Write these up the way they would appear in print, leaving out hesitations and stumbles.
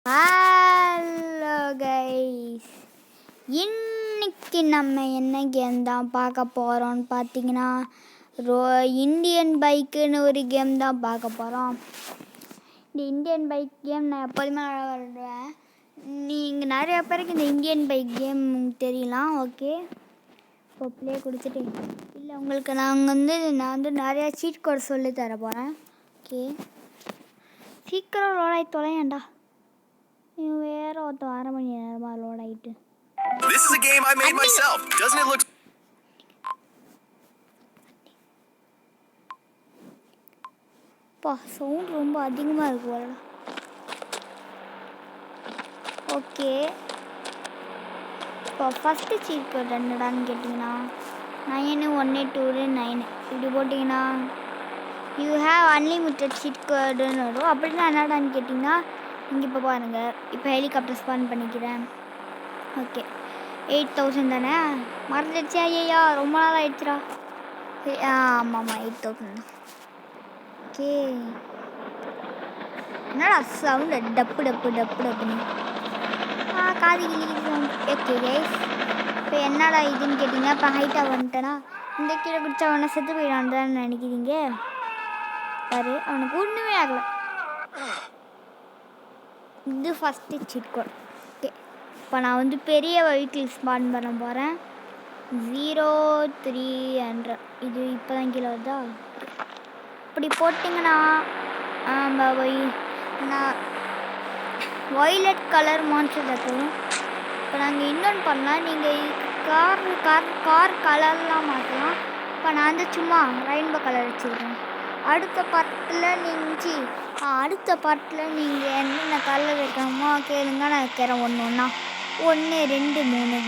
Hello guys, இன்னைக்கு நம்ம என்ன கேம் தான் பார்க்க போகிறோம்னு பார்த்தீங்கன்னா இந்தியன் பைக்குன்னு ஒரு கேம் தான் பார்க்க போகிறோம். இந்த இந்தியன் பைக் கேம் நான் எப்போதுமே விளையாடுவேன். நீங்கள் நிறைய பேருக்கு இந்த இந்தியன் பைக் கேம் தெரியலாம். ஓகே, இப்போ ப்ளே கொடுத்துட்டு இல்லை உங்களுக்கு நான் வந்து நிறையா சீட் கோட் சொல்லி தர போகிறேன். ஓகே, சீக்கிரம் லோடாகி தொலையேண்டா. வேற ஒருத்தன் 1/2 மணி நேரமா லோட் ஆயிட்டு. This is a game I made myself. Doesn't it look? பா, சவுண்ட் ரொம்ப அதிகமா இருக்கு போல. ஓகே, இப்போ ஃபர்ஸ்ட் சீட் கோட் என்னடான்னு கேட்டிங்கன்னா 91829 இப்படி போட்டிங்கன்னா யூ ஹேவ் அன்லிமிட்டட் சீட் கோடுன்னு வரும். அப்படின்னா என்னடான்னு கேட்டிங்கன்னா இங்கே இப்போ பாருங்கள், இப்போ ஹெலிகாப்டர் ஸ்பான் பண்ணிக்கிறேன். ஓகே, 8000 தானே, மறந்துடுச்சா? ஐயா ரொம்ப நாள் ஆயிடுச்சுரா. ஆமாம்மா 8000 தான். ஓகே, என்னடா சவுண்டு டப்பு டப்பு டப்பு டப்புன்னு காது கிளி சவுண்ட். ஓகே கைஸ், இப்போ என்னடா இதுன்னு கேட்டிங்கன்னா இப்போ ஹைட்டாக வந்துட்டேன்னா இந்த கீழே குடிச்சா அவனை செத்து போயிடான்னு தான் நினைக்கிறீங்க. பாரு, அவனுக்கு ஒன்றுமே ஆகலை. இது ஃபஸ்ட்டு சீட் கோட். ஓகே, இப்போ நான் வந்து பெரிய வெஹிக்கிள் ஸ்பான் பண்ண போகிறேன். 0300 இது இப்போ தான் கீழே வருதா. இப்படி போட்டிங்கன்னா நான் வயலட் கலர் மான்ஸ்டர் இருக்கும். இப்போ நாங்கள் இன்னொன்று பண்ணலாம், நீங்கள் கார் கலர்லாம் மாற்றலாம். இப்போ நான் வந்து சும்மா ரெயின்போ கலர் வச்சுருக்கேன். அடுத்த பாட்டில் நீங்கள் என்னென்ன கலர் வைக்கணுமோ கேளுங்க, நான் வைக்கிறேன். 1 1 1 2 3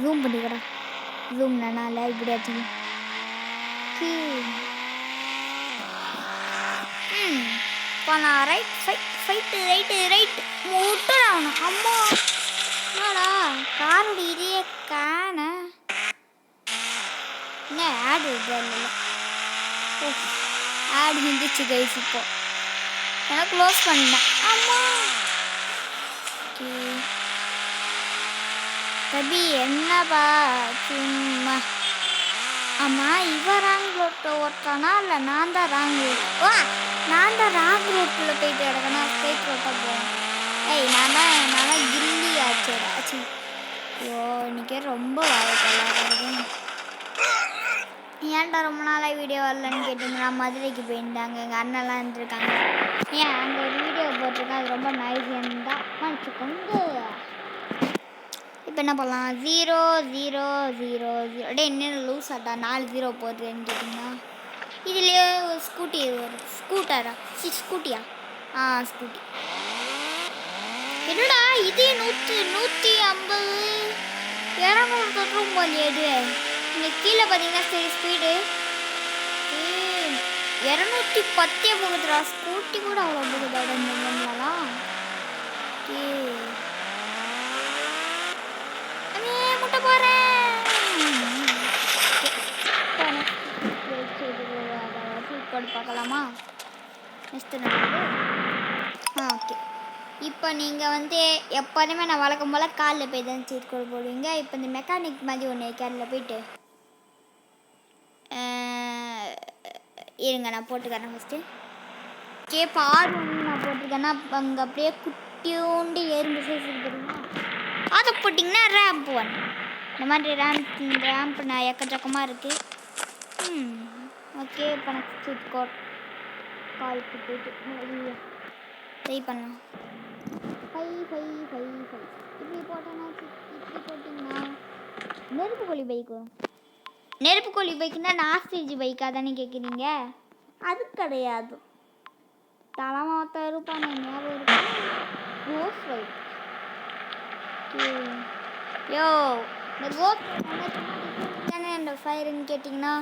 ஜூம் பண்ணிக்கிறேன். ஜூம் நானால இப்படி ஆச்சு. இப்போ நான் ரைட் மூட்டை ஆகணும். அம்மா என்னடா காரோட இதையே காண என்ன ஆடு இல்லை ஆட் வந்துச்சு கைஸ். இப்போ நான் க்ளோஸ் பண்ணிட்டேன். அம்மா கபி என்னப்பா சும்மா. ஆமாம், இவன் ராங் ரோட்டில் ஒருத்தானா இல்லை நான் தான் ராங் ரோட்டில் போயிட்டு கிடக்கனா ஸ்ட்ரைட் ரோட்டாக போவேன். நான் தான் கில்லி ஆச்சுடா. ஆச்சு, ஐயோ இன்றைக்கே ரொம்ப வாழைக்கல்லாக. ஏன்டா ரொம்ப நாளாக வீடியோ வரலன்னு கேட்டிங்கன்னா மதுரைக்கு போயிருந்தாங்க, எங்கள் அண்ணெல்லாம் இருந்துருக்காங்க. அங்கே ஒரு வீடியோ போட்டிருக்கேன், அது ரொம்ப நைஸியாக தான் மன்னிச்சுக்கோங்க. இப்போ என்ன பண்ணலாம்? 000 என்ன லூஸ் ஆட்டா 4 0 போகுதுன்னு கேட்டிங்கன்னா இதுலேயே ஸ்கூட்டி வரும். ஸ்கூட்டியா? ஸ்கூட்டி. என்னடா இது 150 200 தொற்றும் போது எது இங்கே கீழே பார்த்தீங்கன்னா சரி ஸ்பீடு 210 போகுதுடா. ஸ்கூட்டி கூட அவ்வளோ போகுதா நம்மளாம். முட்டை போகிறேன். பார்க்கலாமா? நெக்ஸ்ட்டு ஓகே, இப்போ நீங்கள் வந்து எப்போதுமே நான் வழக்கம் போல் காலில் போய் தான் சீட் கோட் போடுவீங்க. இப்போ இந்த மெக்கானிக் மாதிரி ஒன்று கேரில் போயிட்டு இருங்க, நான் போட்டுக்கிறேன் ஃபஸ்ட்டு. ஓகே, இப்போ ஒன்று நான் போட்டிருக்கேன்னா அங்கே அப்படியே குட்டியோண்டு எறும்பு சைஸ் தெரியுமா, அதை போட்டிங்கன்னா ரேம்ப் 1 இந்த மாதிரி ரேம்ப் நான் எக்கச்சக்கமாக இருக்குது. ஓகே, இப்போ நான் சீட் கோட் காலுக்கு போயிட்டு ட்ரை பண்ணலாம். 5 இப்படி போட்டிங்கன்னா நெருப்புக்கோழி பைக் வரும். நெருப்புக்கோழி பைக்குன்னா நாஸ்டேஜ் பைக்காக தானே கேட்குறீங்க? அது கிடையாது, தலைமாத்த இருப்பான ஞாபகம் இருக்கு. Cost right. யோ இந்த கோஸ்ட் தானே இந்த ஃபயருன்னு கேட்டிங்கன்னா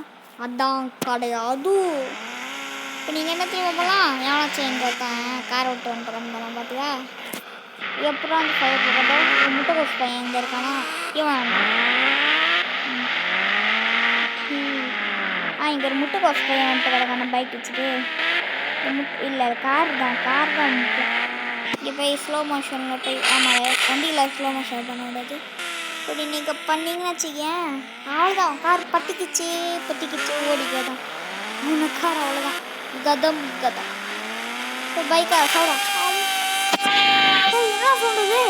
அதான் கிடையாது. இப்போ நீங்கள் என்ன தெரியுமா போகலாம்? எவனாச்சும் எங்கே ஒருத்தன் கார் ஓட்டு வந்துட்டு போகலாம். பார்த்தியா எப்படா அந்த ஃபயர் போகிறதோ முட்டை கோஸ் பையன் எங்கே இருக்கானா இவன். இங்கே ஒரு முட்டை கோஸ் பையன் வந்துட்டு கிடக்கான பைக் வச்சுட்டு இல்லை கார் தான் முக்கியம். இப்போ ஸ்லோ மோஷனில் போய் ஆமாம் வண்டியில் ஸ்லோ மோஷன் பண்ண விடாது. இப்படி நீங்கள் பண்ணீங்கன்னு வச்சுக்கேன் அவ்வளோதான். கார் பட்டிக்கிச்சு ஓடிக்கதான் மூணு கார் அவ்வளோதான். கதம் கதம். இப்போ பைக்கா சொல்கிறோம் என்ன சொல்லுது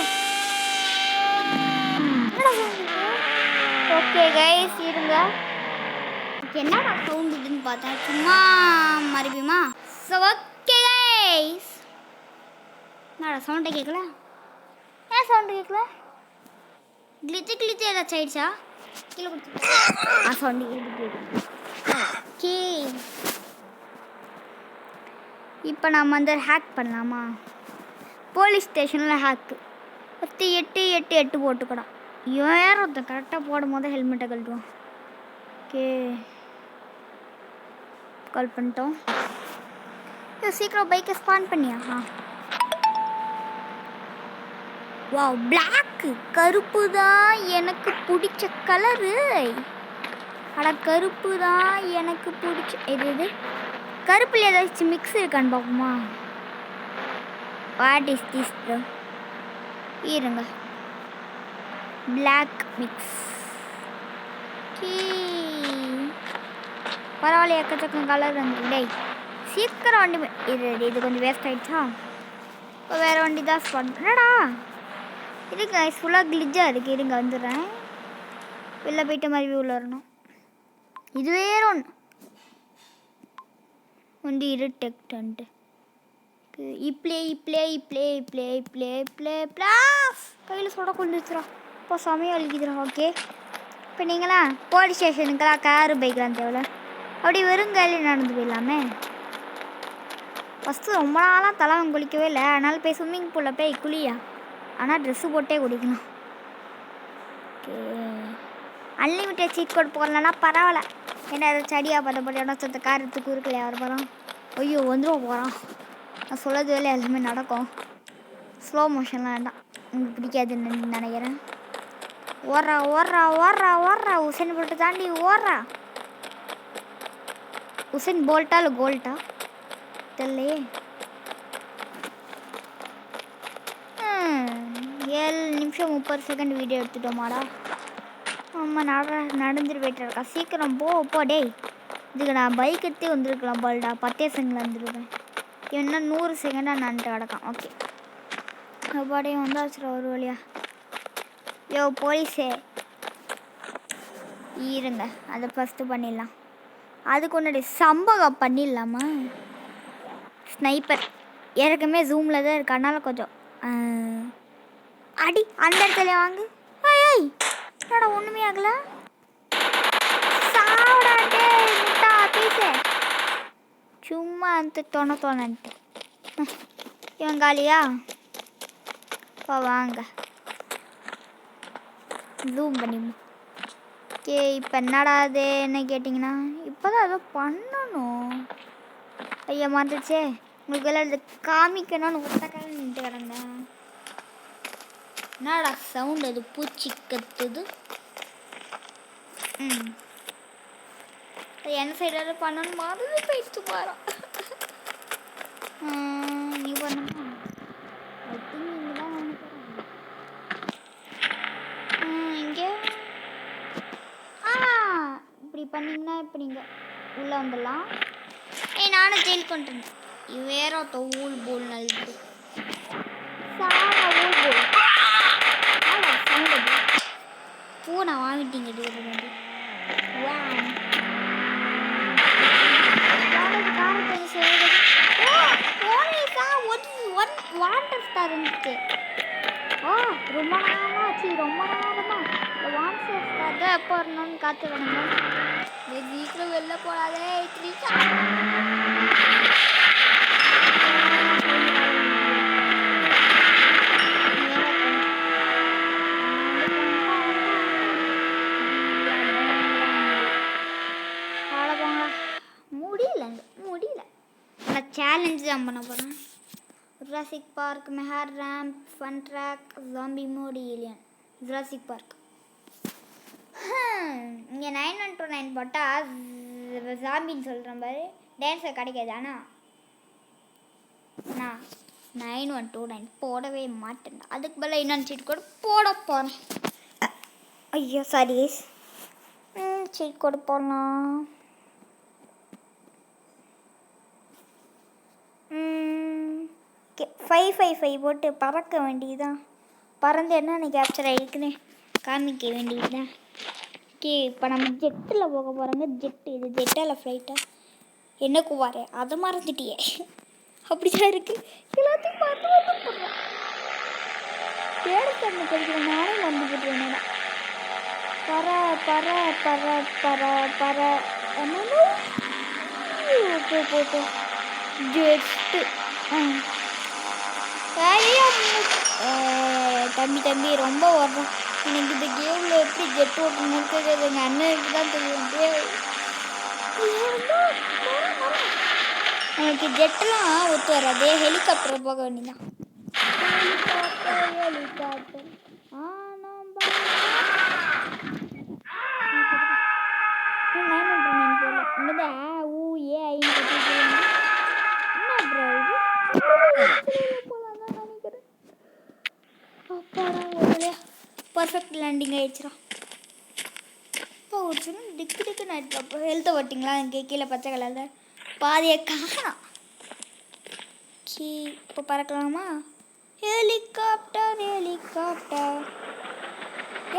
ஓகே கைஸ் இருங்க. என்னடா சவுண்டுன்னு பார்த்தேன் சும்மா மறுபடியுமா. ஸோ ஓகே கைஸ் என்னடா சவுண்டை கேட்கல. ஏன் சவுண்டு கேட்கல? கிளிச்சு ஏதாச்சும் ஆயிடுச்சா? கீழே கொடுத்து சவுண்டு ஓகே. இப்போ நம்ம வந்து ஹேக் பண்ணலாமா? போலீஸ் ஸ்டேஷனில் ஹேக்கு 8 போட்டுக்கணும். யார் ஒருத்தன் கரெக்டாக போடும் போது ஹெல்மெட்டை கழட்டுவோம். ஓகே கால் பண்ணிட்டோம். சீக்கிரம் பைக்கை ஸ்பான் பண்ணியா? வா பிளாக்கு கருப்பு தான் எனக்கு பிடிச்ச கலரு. அட கருப்பு தான் எனக்கு பிடிச்ச இது கருப்பில் ஏதாச்சும் மிக்ஸ் இருக்கான்னு பார்ப்போமா? வாட் இஸ் திஸ் இருங்க. பிளாக் மிக்ஸ் பரவாயில்ல எக்கச்சக்கம் கலர் வந்து டேய் சீக்கிரம் வண்டி இது கொஞ்சம் வேஸ்ட் ஆகிடுச்சா? இப்போ வேறு வண்டி தான் ஸ்பாட் பண்ணடா. இதுங்க ஃபுல்லாக கிளிஜாக இருக்குது. இருங்க வந்துடுறேன். வெளில போயிட்டு மாதிரி உள்ள வரணும். இது வேற ஒன்று வண்டி இருட்டெக்டன்ட்டு கையில் சொல்ல கொண்டு வச்சுரா. இப்போ சமயம் அழிக்குதுரா. ஓகே இப்போ நீங்களா போலீஸ் ஸ்டேஷனுக்கெல்லாம் காரு பைக்கெலாம் தேவையில்ல. அப்படி வெறும் கையில் நடந்து போயிடலாமே. ஃபஸ்ட்டு ரொம்ப நாளாக தலைவன் குளிக்கவே இல்லை. அதனால் போய் ஸ்விம்மிங் பூலில் போய் குளியா. ஆனால் ட்ரெஸ்ஸு போட்டே குடிக்கணும். ஓகே அன்லிமிட்டட் சீட் கோட் போடலன்னா பரவாயில்ல. ஏன்னா ஏதோ செடியாக பார்த்தப்பட்டு இடம் சொந்த கார் எடுத்து குறுக்கலையா வர போகிறோம். ஐயோ வந்துடும் போகிறான். நான் சொல்லது வேலை எல்லாமே நடக்கும். ஸ்லோ மோஷன்லாம் வேண்டாம், உங்களுக்கு பிடிக்காதுன்னு நினைக்கிறேன். ஓடுறா உசைன் போல்ட்டு தாண்டி ஓடுறா. உசைன் போல்ட்டா இல்லை கோல்ட்டா தெரியலையே. 7 நிமிஷம் 30 செகண்ட் வீடியோ எடுத்துட்டோமாடா. ஆமாம் நடந்துட்டு போயிட்டு இருக்கா. சீக்கிரம் போ டேய். இதுக்கு நான் பைக் எடுத்தே வந்துருக்கலாம் பால்டா. 10 செகண்டில் வந்துருவேன். இன்னும் 100 செகண்டாக நன்ட்டு கிடக்கான். ஓகே பாடையும் வந்தாச்சுரா ஒரு வழியா. யோ போலீஸே இருங்க, அதை ஃபஸ்ட்டு பண்ணிடலாம். அதுக்கு ஒன்றுடைய சம்பவம் பண்ணிடலாமா? ஸ்னைப்பர் எனக்குமே ஜூமில் தான் இருக்கு. அதனால கொஞ்சம் அடி அந்த இடத்துல வாங்கு. ஐய் என்னடா ஒன்றுமே ஆகலை. சாப்பிடாட்டே முட்டா பீஸே சும்மா அந்த தோணன்ட்டு இவன் காலியா? இப்போ வாங்க ஜூம் பண்ணிமா. ஓகே இப்போ என்னடா அது என்ன கேட்டிங்கன்னா இப்போ தான் ஏதோ பண்ணணும். ஐயா மாட்டுச்சே உங்களுக்கு எல்லாம் இது காமிக்கணும்னு ஒத்தக்காக நின்று கிடந்தேன். என்னடா சவுண்ட் அது பூச்சி கத்துது. என்ன சைடாவது பண்ணணும் மாதிரி போயிட்டு போகிறோம். நீ பண்ணுமா? நீங்கள் தான் பண்ண போகிறோம். இங்கே இப்படி பண்ணிங்கன்னா இப்போ நீங்கள் உள்ளே வந்துடலாம். நானும் ஜெயில் கொண்டுருந்தேன். இது வேற ஊல் போல் நல்லது பூனை வாங்கிட்டீங்க. வாட்டர் ஸ்டார் இருந்துச்சு. ரொம்ப நேரமா வாட்டர் ஸ்டார் தான் எப்போ வரணும்னு காத்து வரணுங்க. சீக்கிரம் வெளில போடாதே. முடியல நான் சேலஞ்சு தான் பண்ண போகிறேன். Jurassic Park, mega ramp, fun track, zombie mode, alien. Jurassic Park இங்கே 9129 போட்டால் ஜாம்பின்னு சொல்கிறேன் பாரு. டான்ஸை கிடைக்காது. ஆனால் 9129 போடவே மாட்டேன். அதுக்கு பதிலாக இன்னொன்று சீட் கோடு போட போகிறேன். ஐயோ சாரி. சீட் கோடு போடலாம். 555 போட்டு பறக்க வேண்டியதுதான். பறந்து என்னென்ன கேப்சர் ஆகிருக்குன்னு காமிக்க வேண்டியதுதான். ஓகே, இப்போ நம்ம ஜெட்டில் போக போகிறோங்க. ஜெட்டு இது ஜெட்டால் ஃப்ளைட்டா என்ன குவாரே அதை மறந்துட்டியே. அப்படிதான் இருக்குது. எல்லாத்தையும் பார்த்து வந்து போடுறேன். தேடத்தன்மை கிடைக்கிற நானே வந்துக்கிட்டு என்னடா பற பற பற பற பற என்னமோ போட்டு ஜெட்டு. தம்பி ரொம்ப வர்றோம். எனக்கு இந்த கேமில் எப்படி ஜெட் ஓட்டணும்னு தெரியாது. எங்கள் அண்ணனுக்கு தான் தெரியும். எனக்கு ஜெட்டெல்லாம் ஒத்து வராது. ஹெலிகாப்டர் போக வேண்டியதான். ஹெலிகாப்டர் பர்ஃபெக்ட் லேண்டிங் ஆயிடுச்சுரா. இப்போ ஒரு சின்ன டிக்கு நைட்டு ஹெல்த்தை ஓட்டிங்களா? இங்கே கீழே பச்சை கலரில் பாதியை காணோம். இப்போ பறக்கலாமா? ஹெலிகாப்டர்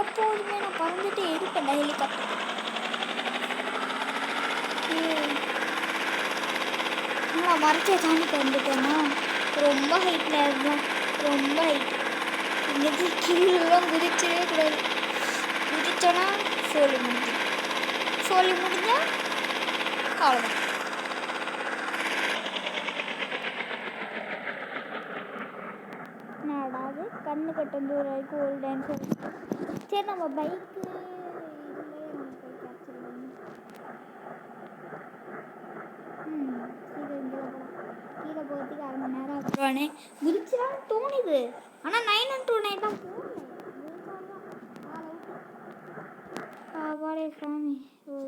எப்போதுமே நான் பறந்துட்டு எடுப்பேன்டா ஹெலிகாப்டர். நான் மறைச்ச தாண்டி வந்துட்டேன்னா ரொம்ப ஹைட்டில் இருந்தோம். ரொம்ப ஹைட் இங்கேருந்து கீழெல்லாம் குதிச்சவே கூடாது. குதிச்சோன்னா சோழி முடிஞ்சா அவ்வளோதான். நாடாது கண்ணு கட்டும் தூரம் வரைக்கும் ஒரு டான்ஸ். சரி நம்ம பைக்கு கீழே போகிறதுக்கு 1/2 மணி நேரம் ஆகுவானே. குதிச்சுதான் தோணுது. ஆனால் 9129 தான் போகலை. சாமி ஒரு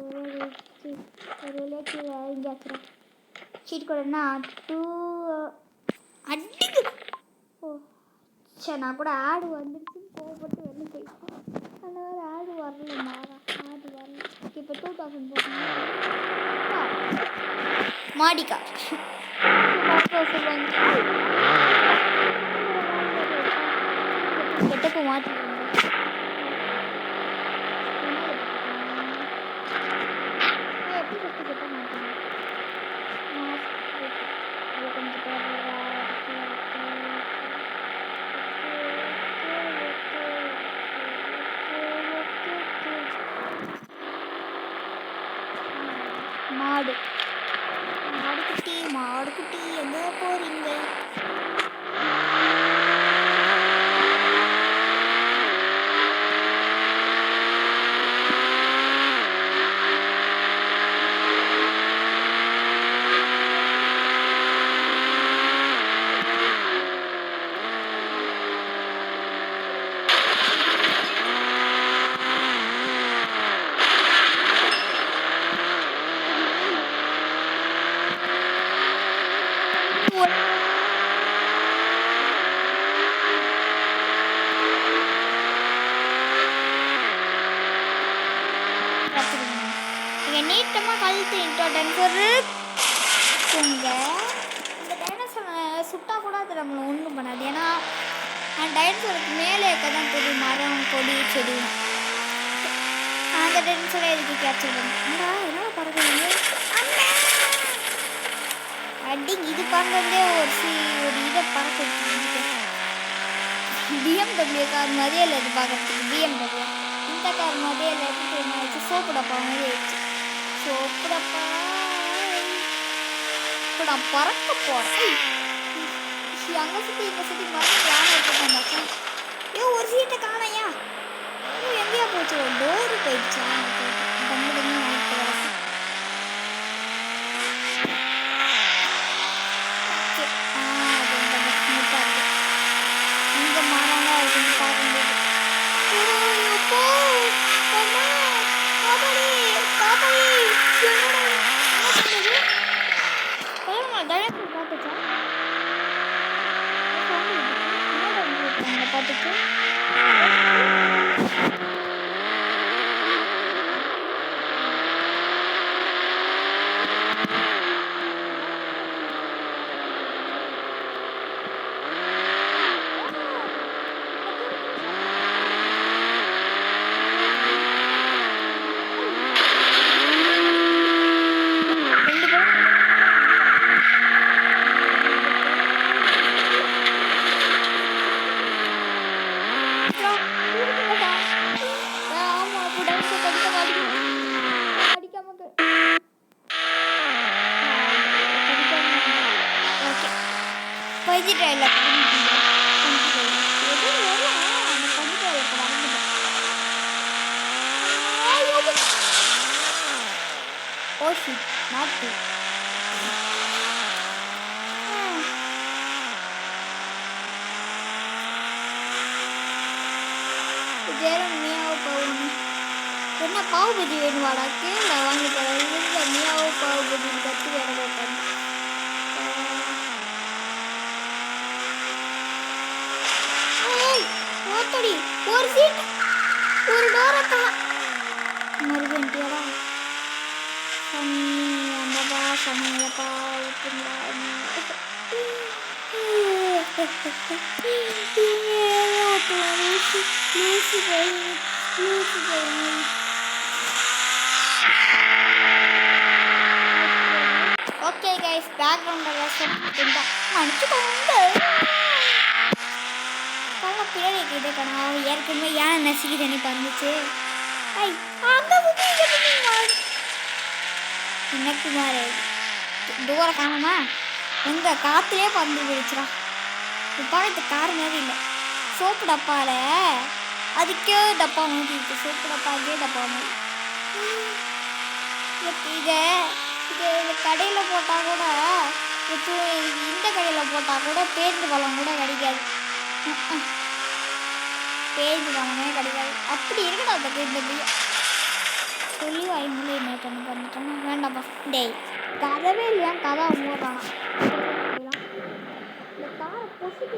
விளையாட்டு இங்கே சீட் கோடுன்னா 2 அடிக்கு. ஓ சரி, நான் கூட ஆடு வந்துடுச்சுன்னு கோவப்பட்டு வெளில போயிட்டேன். ஆனால் ஆடு வரல. இப்போ 2000 போட்டோம். மாடிக்கா சொல்லுவாங்க. கெட்டப்போ மாற்றி மாடு குட்டி எங்கே போறீங்க? நீட்டமாக கழுத்து இன்டர்டென்சர் இருக்குங்க. இந்த டைனோசரை சுட்டா கூட அது நம்மளை ஒன்றும் பண்ணாது. ஏன்னா டைனோசருக்கு மேலே இருக்க தான் தெரியும் மரம் கொடி செடி. அந்த டைனோசரை எதுக்கு கேப்சர் பண்ணுறா? என்ன பறக்குறீங்க? அடிங்க இது பறந்தே ஒரு இதை பறக்க BMW கார் மாதிரியே இல்லை. இது பார்க்கறதுக்கு BMW இந்த கார் மாதிரியே இல்லை. எடுத்து சோப்பு டப்பா மாதிரி ஆயிடுச்சு. சோப்பு டப்பா இப்போ நான் பறக்க போகிறேன். அங்கே சுற்றி இங்கே சுற்றி மறந்து யானை எடுத்து வந்தாச்சா? ஒரு சீட்டை காணையா? எங்கேயா போச்சு? ஒரு டோரு போயிடுச்சா? தம்பி வாங்கிட்டு வரேன். இங்கே மரம்லாம் இருக்குன்னு பார்க்க முடியாது. ஜெரம் மியாவ் பாவுன்னு என்ன பாவு பஜ்ஜி வேணுமாடா கேள வாங்கி தரேன் இல்லை மியாவ் பாவு பஜ்ஜி கற்று வேற போட்டாங்க ஓத்தடி ஒரு சீட் ஒரு டோரத்தா மறுபடியாடா சனி அந்தப்பா சனியப்பா ஓட்டுங்களா ஓகே கைஸ் பேக்ரவுண்ட் மன்னிச்சுக்கோங்க பிள்ளை கிட்டே கணா ஏற்கனவே ஏன் நசுக்கி தண்ணி பறந்துச்சு எனக்கு மாறு தூரம் காணமா எங்க காத்துலேயே பறந்து போயிடுச்சுடா இப்போ இந்த கார் மாதிரி இல்லை சோப்பு டப்பால அதுக்கே டப்பா மாற்றிருக்கு சோப்பு டப்பாக்கே டப்பா மாதிரி இதை இது கடையில் போட்டால் கூட இந்த கடையில் போட்டால் கூட பேருந்து பழம் கூட கிடைக்காது பேருந்து பழமே கிடைக்காது அப்படி இருக்கடா அந்த இந்த பையன் சொல்லி வாய்மூல என்ன பண்ணி பண்ணிட்டோம் வேண்டாம்ப்பா டேய் கதவே இல்லையா கதை மூடுறானா இந்த காரை பொசுக்கு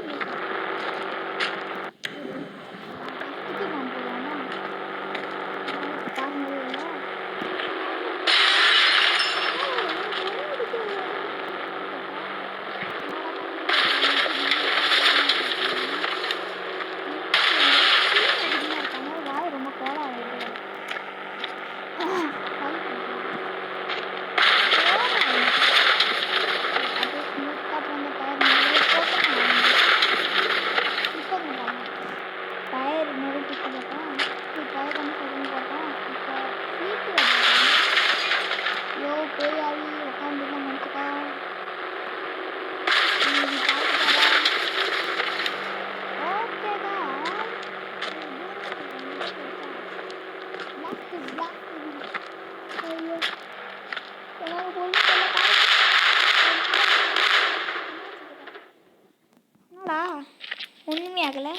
ஒன்றுமே ஆகலை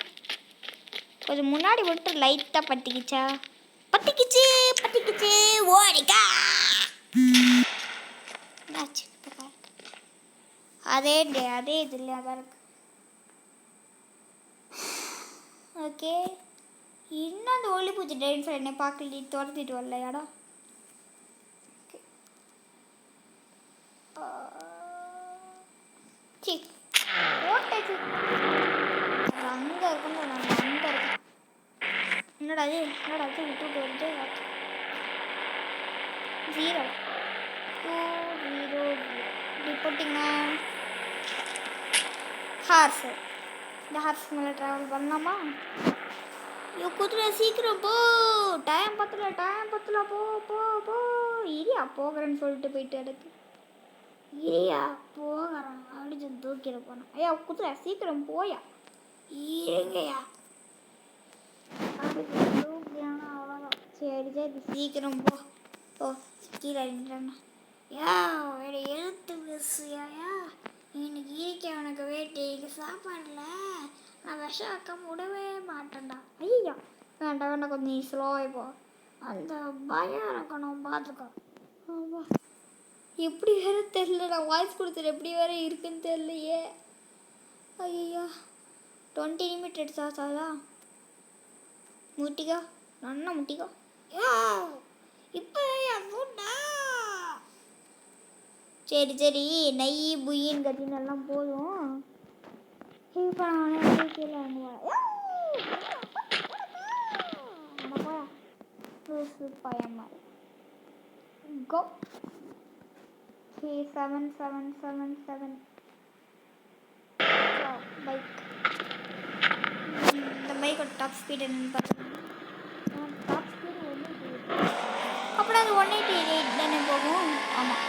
கொஞ்சம் முன்னாடி மட்டும் லைட்டாக பட்டிக்கிச்சா பட்டிக்கிச்சு ஓடிக்கா என்னாச்சு அதே இது இல்லை அதான் இருக்கு ஓகே இன்னும் அந்த ஒளி பூச்சி டைன்ஸில் என்னை பார்க்கல துரத்திட்டு வரலையாடா சி ஓட்டாச்சு அங்கே இருக்குன்னு நான் அங்கே இருக்கேன் என்னடா அது விட்டு வருது 0 2 0 இப்படி போட்டிங்க ஹார்ஸ் இந்த ஹார்ஸ் மேலே ட்ராவல் பண்ணலாமா ஐயோ குதிரை சீக்கிரம் போ டைம் பத்தல போ இரியா போகிறேன்னு சொல்லிட்டு போயிட்டு எடுத்து இரியா போகிறேன் அப்படின்னு சொல்லி தூக்கிட போனேன் ஐயா குதிரை சீக்கிரம் போயா இருங்கய்யா அப்படி தூக்கியானா அவ்வளோதான் சரி சீக்கிரம் போ கீழே நின்றாண்ணா யா வேறு எழுத்து மிஸ்ஸுயா இன்னைக்கு இருக்க உனக்கு வேட்டைக்கு சாப்பாடில் நான் விஷம் வைக்க விடவே மாட்டேன்டா ஐயா வேண்டாம் கொஞ்சம் நீ ஸ்லோவாக போ அந்த பயம் எனக்கு நான் பார்த்துக்கோ ஆமாம் எப்படி வேற தெரியல நான் வாய்ஸ் கொடுத்துட்டு எப்படி வேற இருக்குன்னு தெரியலையே ஐயா 20 நிமிஷம் சாதா முட்டிக்கோ நன்னா முட்டிக்கோ இப்போ சரி நெய் புய்யின்னு கத்தின்னு எல்லாம் போதும் இப்போ நான் கீழே பயமா கோ 3777 பைக் இந்த பைக்கோட டாப் ஸ்பீட் என்னன்னு பார்த்தீங்கன்னா டாப் ஸ்பீடு அப்புறம் அது 188 தானே போகும் ஆமாம்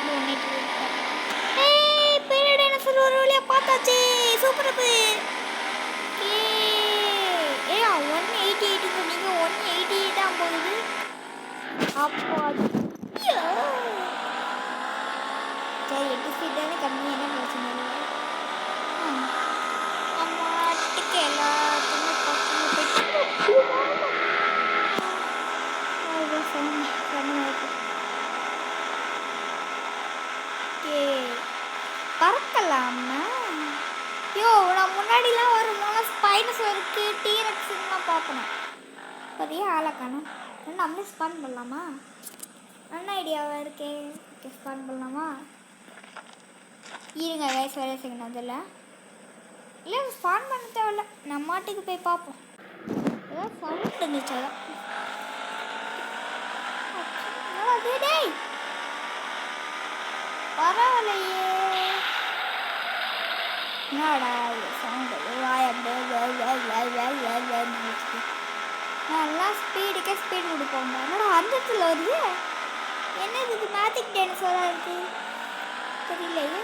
188 பீரியட் என்ன சொல்ல ஒரு வழியாக பார்த்தாச்சு சூப்பர் அப்பு ஏ 188 சொன்னீங்க 188 தான் போகுது அப்போ சரி 8 ஸ்பீட் தானே கம்மி என்ன பிரச்சனை இல்லை அம்மாட்டுக்கு எல்லாத்துக்குமே பசங்க முன்னாடிலாம் ஒரு மூணு ஸ்பைனோசருக்கு டீரெக்ஸ்லாம் பார்க்கணும். பெரிய ஆளை காணும். நம்மளே ஸ்பான் பண்ணலாமா? நல்ல ஐடியாவாக இருக்கே. ஓகே ஸ்பான் பண்ணலாமா? இருங்க கைஸ் வேலை செய்யணும். அதில் இல்லை ஸ்பான் பண்ண தேவையில்ல, நம்ம மாட்டுக்கு போய் பார்ப்போம். ஏதாவது சவுண்ட் இருந்துச்சு அதான். டேய் பரவாயில்லையே. என்னடா சவுண்டு நல்லா ஸ்பீடுக்கே ஸ்பீடு கொடுப்பாங்க. என்னடா அந்த இடத்துல வருது? என்ன இது மேஜிக் டைனோசராக இருக்குது தெரியலையே.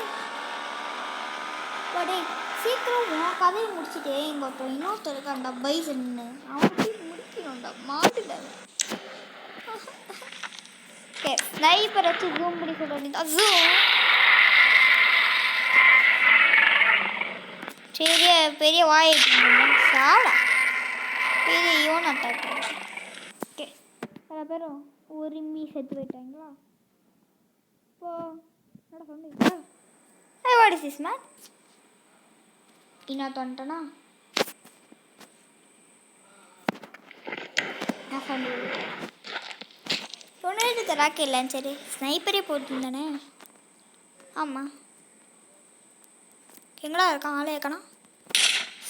படே சீக்கிரம் கதையை முடிச்சுட்டே இங்கே ஒருத்தர் இன்னொருத்தர் இருக்காண்டா பைசன்னு அவனுக்கு முடிக்கணும்டா மாட்டுல. ஓகே ஸ்னைப்பரை வச்சு ஜூம் பண்ணி சொல்ல வேண்டியது. ஜூம் பெரிய வாய் சாடா பெரிய யோன் அட்டாக். ஓகே சில பேரும் உரிமை செத்து போயிட்டாங்களா? இப்போ என்னடா சொன்னீங்களா? I what is this man? இன்னும் தோண்டனா நான் சொன்னேன் சொன்னதுக்கு ராக்கே இல்லைன்னு. சரி ஸ்னைப்பரே போட்டுருந்தானே. ஆமாம் எங்கடா இருக்கான்? ஆளே இருக்கணும்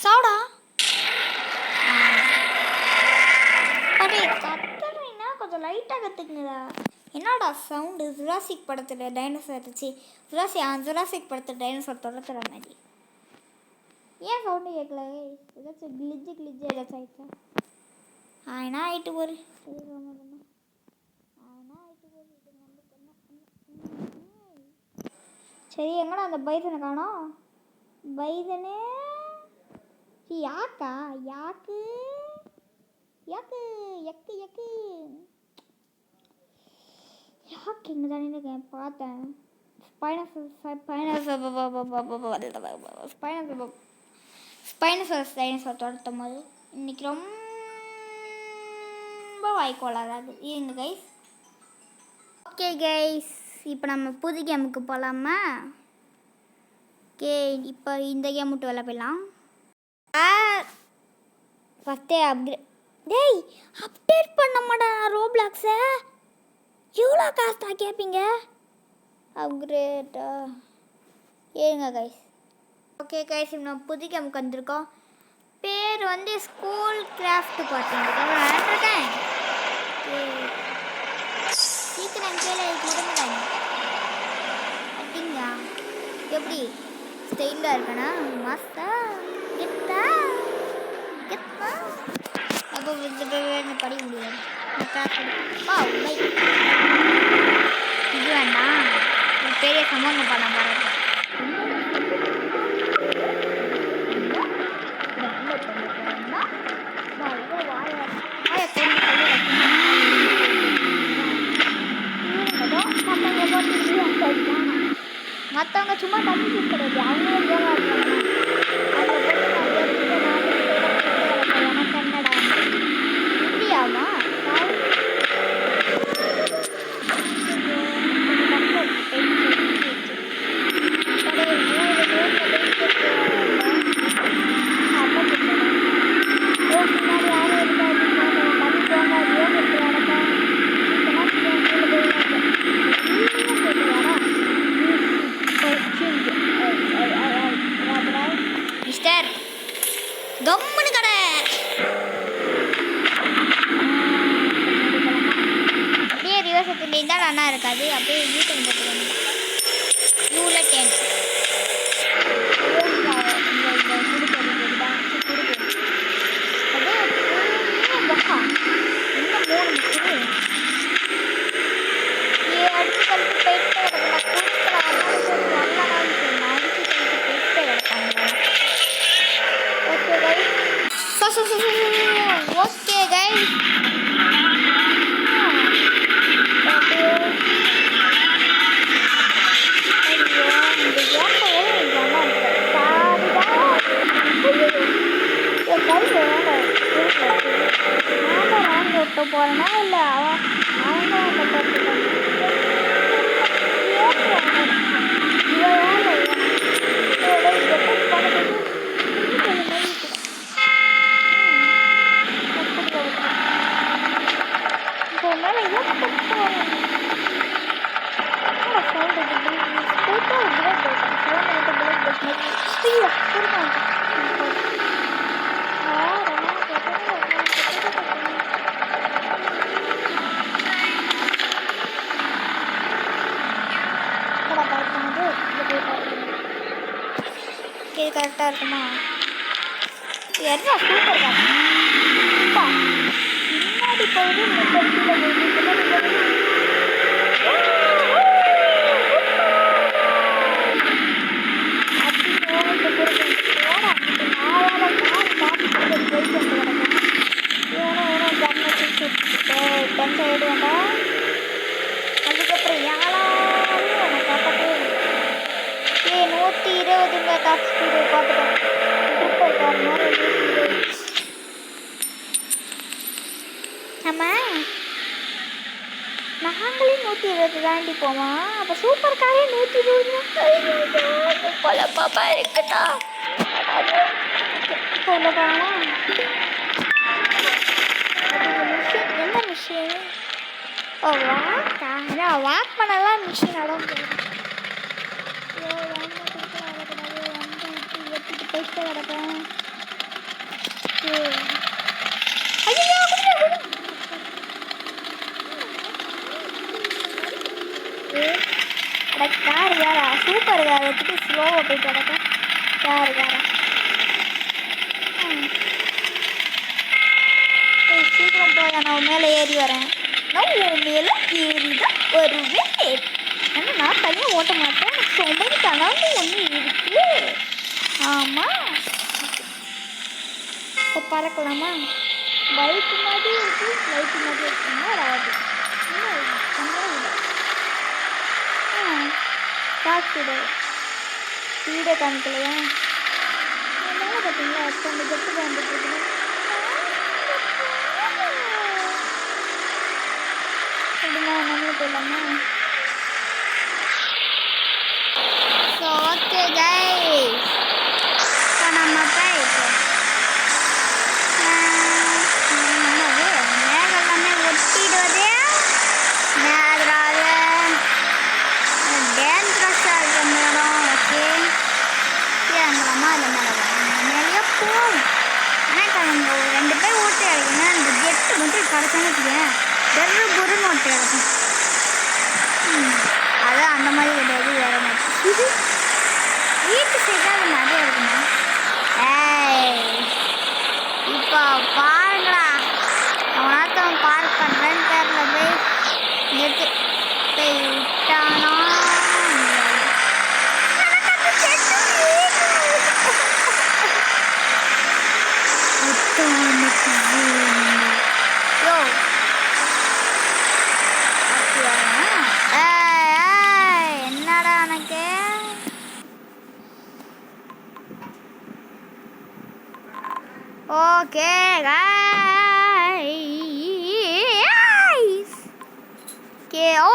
சாடா. அடே கத்துறீங்கன்னா கொஞ்சம் லைட்டாக கற்றுக்குங்கடா. என்னடா சவுண்டு? ஜுராசிக் படத்தில் டைனோசர் இருந்துச்சு. ஜுராசிக் படத்தில் டைனோசர் துரத்துற மாதிரி. ஏன் சவுண்டு கேட்கல? ஏதாச்சும் கிளிஜ் ஏதாச்சும் ஆயிடுச்சா? என்ன ஆகிட்டு போரு சரி. எங்கடா அந்த பைசனை காணோம்? பைசனே யாக்கா யாக்கு யாக்கு எக்கு எக்கு யாக்கு இங்கே தானே பார்த்தேன். ஸ்பைனோசரஸ் டைனோசர் துரத்தும் போது இன்னைக்கு ரொம்ப வாய்க்கோளாது. இருங்க கைஸ். ஓகே கைஸ் இப்போ நம்ம புது கேமுக்கு போகலாமா? ஓகே இப்போ இந்த கேம் விட்டு வெளில போயிடலாம். ஃபஸ்ட்டே டேய் அப்டேட் பண்ண மாட்டேன் ரோப்ளாக்ஸை. எவ்வளோ காசு தான் கேட்பீங்க? அப்கிரேட்டா ஏங்க கைஸ். ஓகே கைஸ் நம்ம புது கேமுக்கு வந்திருக்கோம். பேர் வந்து ஸ்கூல் கிராஃப்ட் பார்த்தீங்க. சீக்கிரம் கீழே கொடுங்கடாங்க அப்படிங்களா? எப்படி ஸ்டைலாக இருக்கணா? மாஸ்டா கெத்தா கெத்தா அப்போ படி முடியாது. இது வேண்டாம் பெரிய சம்பவம் படம் பாருங்க. மற்றவங்க சும்மா தண்ணி கொடுக்குறது அவங்களே கன்னடா இந்தியாவா? மிஸ்டர் கம்முனு கடை அப்படியே ரிவர்சத்தில் இருந்தால் நல்லா இருக்காது. அப்படியே வீட்டுக்கு போட்டு யூல 10 ஓகே கைஸ் போறேன்னா இல்லை இருக்குமா? என்ன சூப்பர் தான். முன்னாடி போகுது, முன்னாடி கீழே போகுது, முன்னாடி போகுது. அப்படி ஓகே போயிட்டு போடா. ஆயால கார் பார்த்துட்டு போயிட்டு வந்து கிடக்கும். இவனும் கண்ணை சுட்டு டென்ஷன் ஆயிடுவாண்டா. அதுக்கப்புறம் யாராலும் உன்னை காப்பாற்றவே இல்லை. 120 டாப் ஸ்பீடு பார்த்துட்டேன். சூப்பர் கார் மாதிரி 120. நம்ம நாங்களே 120 தாண்டி போமா? அப்போ சூப்பர் காரே 120 போல பாப்பா இருக்குதா? சொல்ல போனா என்ன மிஷின்? ஓ வாக்கா? அதான் வாக் பண்ணலாம் மிஷின் அடம் போயிடும். போயிட்டு கிடப்பேன். கார் வேற சூப்பர் கார் வச்சுட்டு ஸ்லோவாக போயிட்டு கிடப்பேன். கார் வேற சீக்கிரம் போய் நான் மேலே ஏறி வரேன். நான் உன் மேலே ஏறி தான் வருவேன். ஆனால் நான் தனியாக ஓட்ட மாட்டேன். சொம்படி கனவு ஒன்று இருக்கு. ஆமாம், இப்போ பறக்கலாமா? பைக்கு மாதிரி இருக்கு, லைட்டு மாதிரி இருக்குன்னா வராது. ஸ்பீடு ஸ்பீடை காமிக்கலையா? என்னால் பார்த்தீங்களா அந்த கெட்டு வந்துட்டு இருக்குது. அப்படின்னா நம்மளும் போயிடலாமா? ஸோ ஓகே கைஸ், இப்போ நம்ம போயிட்டு மேகெல்லாமே ஒட்டிடுவது டேஞ்சரஸாக இருக்கிற மேடம். ஓகே இறங்கலாமா? இல்லை மேலே போகும். ஆனால் நம்ம 2 பேர் ஓட்டு இறக்குங்க. அந்த ஜெட்டு மட்டும் கிடச்சான்னு வச்சுக்கேன், வெறு பொருன்னு ஓட்டு இறக்கும். அதான் அந்த மாதிரி கிடையாது, வேற மாதிரி. வீட்டு சைடாக அது நிறைய இருக்குமா? இப்போ பாருங்களா, அவன் பார்க் பண்ணுறேன்னு பேரில் போய் நிறுத்து போய் விட்டானா? யோ என்னடா எனக்கு ஓகே கே. ஓ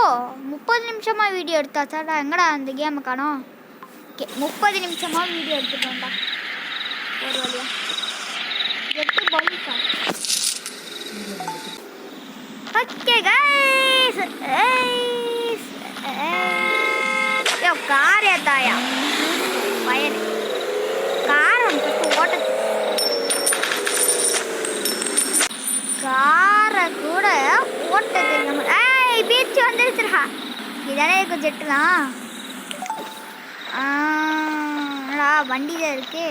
30 நிமிஷமாக வீடியோ எடுத்தாச்சாடா? எங்கடா அந்த கேமை காணோம்? ஓகே 30 நிமிஷமாக வீடியோ எடுத்துட்டோம்டா ஒரு வழியா. எட்டு பாலிசா? ஓகே கைஸ், யோ கார் ஏத்தாயா பயன் கார் வந்து ஓட்ட காரை கூட ஓட்ட தெரியாம பீச் வந்துருச்சுடா. இதானே இருக்கும் ஜெட்டுலாம். வண்டி தான் இருக்கு.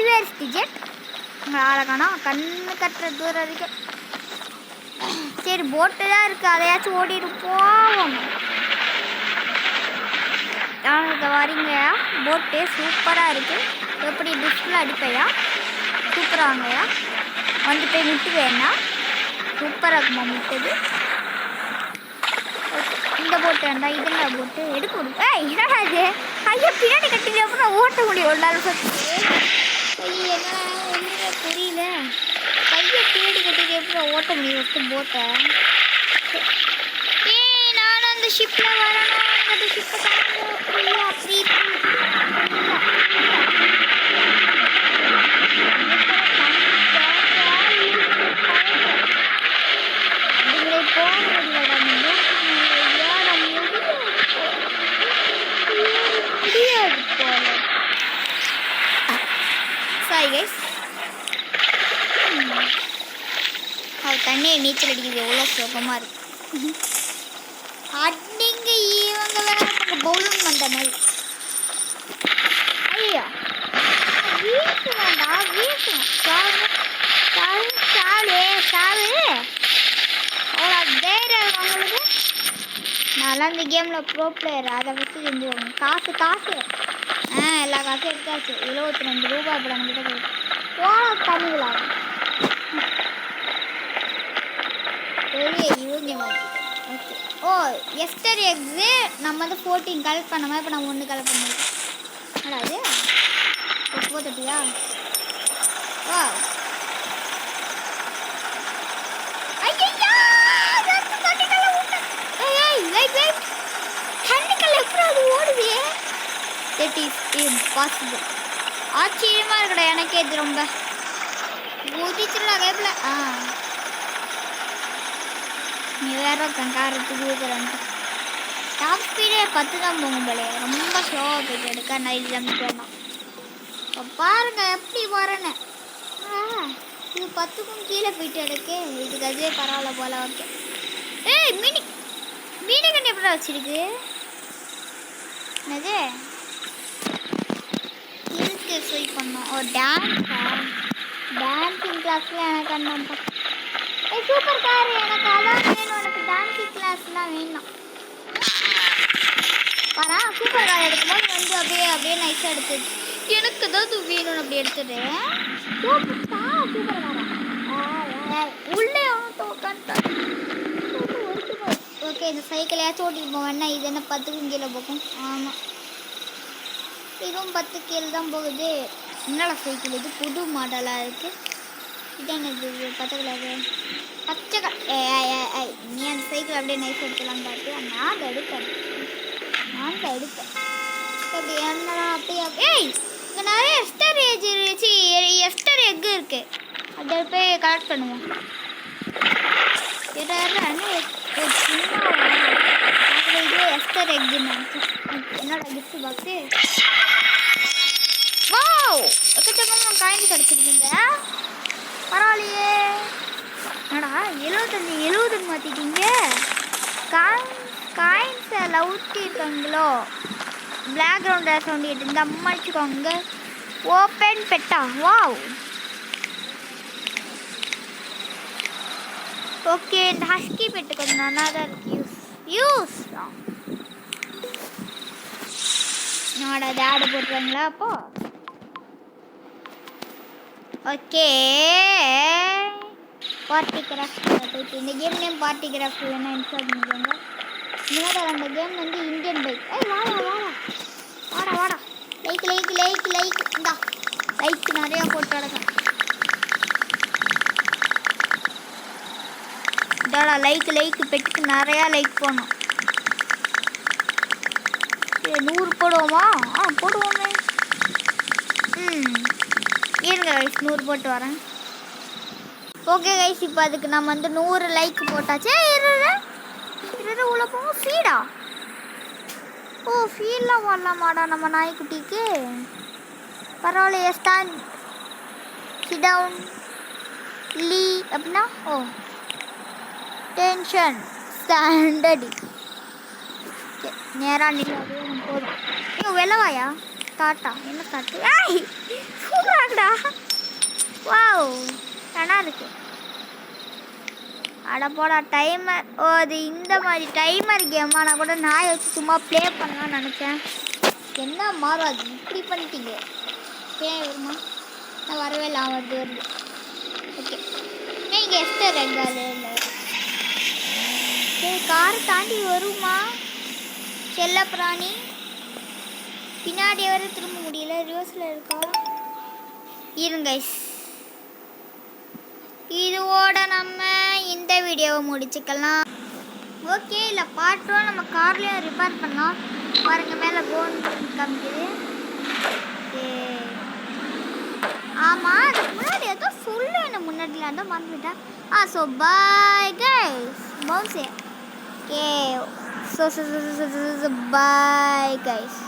Where is the jet? ஆளை காணோம், கண்ணு கட்டுற தூரம் இருக்கு. சரி போட்டு தான் இருக்கு, அதையாச்சும் ஓடிட்டு போவோம். வரீங்கயா? போட்டு சூப்பராக இருக்கு. எப்படி டிஸ்பிளே அடிப்பையா? சூப்பராக வாங்கயா? வந்து போய் முட்டுவேன்னா சூப்பராக இருக்குமா முட்டுது? இந்த போட்டு வேண்டா, இதுல போட்டு எடுக்க முடியும். என்னடா இது? ஐயோ பின்னாடி கட்டில அப்புறம் ஓட்ட முடியும் ஒரு நாள் பற்றி. ஐயோ என்ன ஒன்றுமே புரியல. கையை பின்னாடி கட்டிட்டு அப்புறம் ஓட்ட முடியும் ஃபஸ்ட்டு போட்டை. நானும் அந்த ஷிப்பில் வரணும். அந்த ஷிப்பை தாங்க அப்படி தண்ணியை நீச்சல் அடிக்கிறது எவ்வளோ சுகமாக இருக்கு. அடிங்க இவங்க வேற பவுலிங் பண்ணுற மாதிரி. ஐயா வீசுவேன்டா வீசுவேன். சாவு சாவு சாவு. அவ்வளோ தைரியம் அவங்களுக்கு. நான்லாம் இந்த கேமில் ப்ரோ பிளேயர். அதை வச்சு செஞ்சுவாங்க. காசு எல்லா காசும் எடுத்தாச்சு. 72 ரூபாய் இப்போ நம்மகிட்ட போயிட்டு தண்ணிகளாகும். பெரிய யூனிய ஓகே. ஓ எஸ்டர் எக்ஸு நம்ம வந்து 14 கலெக்ட் பண்ண மாதிரி இப்போ நம்ம 1 கலெக்ட் பண்ணிருக்கோம். அது போட்டுட்டியா? ஓ ஆச்சரியமா இருக்கடா எனக்கே. இது ரொம்ப ஊதிச்சுடா கேப்ல. நீ வேற காரத்துக்கு ஊதுறன்ட்டு டாப் ஸ்பீடே 10 தான் போகும் போலே. ரொம்ப ஸ்லோவாக போயிட்டு எடுக்க நைட் ஜம்ப் வேணாம். இப்போ பாருங்க எப்படி வரேன்னு. இது 10க்கும் கீழே போயிட்டு எடுக்கு. இதுக்கு அதுவே பரவாயில்ல போல. ஓகே. ஏய் மீனி கண்ணி எப்படி வச்சிருக்கு? என்னது இருக்கு போய் பண்ணோம். ஓ டான்ஸிங் கிளாஸ்ல எனக்கு அண்ணாப்பா. ஏய் சூப்பர் கார். எனக்கு அதான் வேணும். எனக்கு டான்ஸிங் கிளாஸ்லாம் வேணும். வரா சூப்பர் கார் எடுக்கும்போது வந்து அப்படியே நைஸாக எடுத்துது. எனக்கு ஏதாவது வேணும்னு அப்படி எடுத்துடு. சூப்பர் காரா உள்ளே உட்காந்துட்டேன். ஓகே இந்த சைக்கிளையாச்சும் ஓட்டிட்டு போவேன்னா. இது என்ன 10க்கும் கீழே போகும்? ஆமாம் இதுவும் 10 கீழே தான் போகுது. என்னடா சைக்கிள் இது புது மாடலாக இருக்குது. இது என்னது 10 கலரு பச்சை நீ அந்த சைக்கிள் அப்படியே நைஸ் எடுத்துலாம் பார்த்து நான் எடுப்பேன். அப்படி என்னடா அப்படியே. ஏய் இங்கே நிறைய எஸ்டர் எக்கு இருக்குது. அதை போய் கலெக்ட் பண்ணுவோம். இது எஸ்டர் எக்கு. என்னோட கிஃப்ட் பாக்ஸு. வாவ் எக்கச்சக்கமாக காயின் கிடச்சிருக்குங்க. பரவாயில்லையே. என்னடா 70 மாற்றிட்டீங்க. காயின்ஸை ஊற்றிருக்காங்களோ. பிளாக் கிரவுண்ட் சவுண்ட் கேட்டு இந்த அம்மா வச்சுக்கோங்க. ஓப்பன் பெட்டா. Wow okay. இந்த ஹஸ்கி பெட்டு கொஞ்சம் நல்லா தான் இருக்கு. யூஸ் என்னோட ஆடை போட்டுருவாங்களா அப்போ? ஓகே பார்ட்டி கிராஃப்ட் போயிட்டு இந்த கேம் நேம் பார்ட்டி கிராஃப்ட் வேணா இன்ஸ்டால் பண்ணிக்கோங்க. இன்னொரு அந்த கேம் வந்து இந்தியன் பைக். வாடா லைக் இந்தா லைக் நிறையா போட்டு கிடக்கும். இதாடா லைக் பெட்டுக்கு நிறையா லைக் போடணும். 100 போடுவோமா? போடுவோமே. இருங்க கைஸ் 100 போட்டு வரேன். ஓகே கைஸ் இப்போ அதுக்கு நம்ம வந்து 100 லைக் போட்டாச்சு. உள்ள போவோம். ஃபீடா? ஓ ஃபீல்லாம் வரலாமாடா நம்ம நாய்க்குட்டிக்கு. பரவாயில்லையே. ஸ்டாண்ட் சிட் டவுன் லீ அப்படின்னா ஓ டென்ஷன் ஸ்டாண்டடி. நேராக நில்லாவே போதும். ஐயோ வெள்ளவாயா தாட்டா என்ன தாட்டு? ஏய் சூப்பராடா. வாவ் நல்லா இருக்கு. அட போடா டைமர். ஓ அது இந்த மாதிரி டைமர் கேமா? நான் கூட நாயை வச்சு சும்மா ப்ளே பண்ணலாம்னு நினச்சேன். என்ன மாறும் அது இப்படி பண்ணிட்டீங்க. ஏன் வருமா? நான் வரவே இல்லை. வருது ஓகே. நீங்கள் எஸ்டர் எங்காலே இல்லை. சரி காரை தாண்டி வருமா? செல்ல பிராணி பின்னாடி வர திரும்ப முடியல. ரிவர்ஸில் இருக்கா? இருங்க இதோட நம்ம இந்த வீடியோவை முடிச்சுக்கலாம். ஓகே இல்லை பாட்டும் நம்ம கார்லேயும் ரிப்பேர் பண்ணலாம். பாருங்க மேலே போன் காமிக்குது. ஆமாம் அதுக்கு முன்னாடி ஏதோ சொல்லு. என்ன முன்னாடியில் தான் மறந்துவிட்டேன். So bye guys. பவுன்ஸே ஓகே. So bye guys.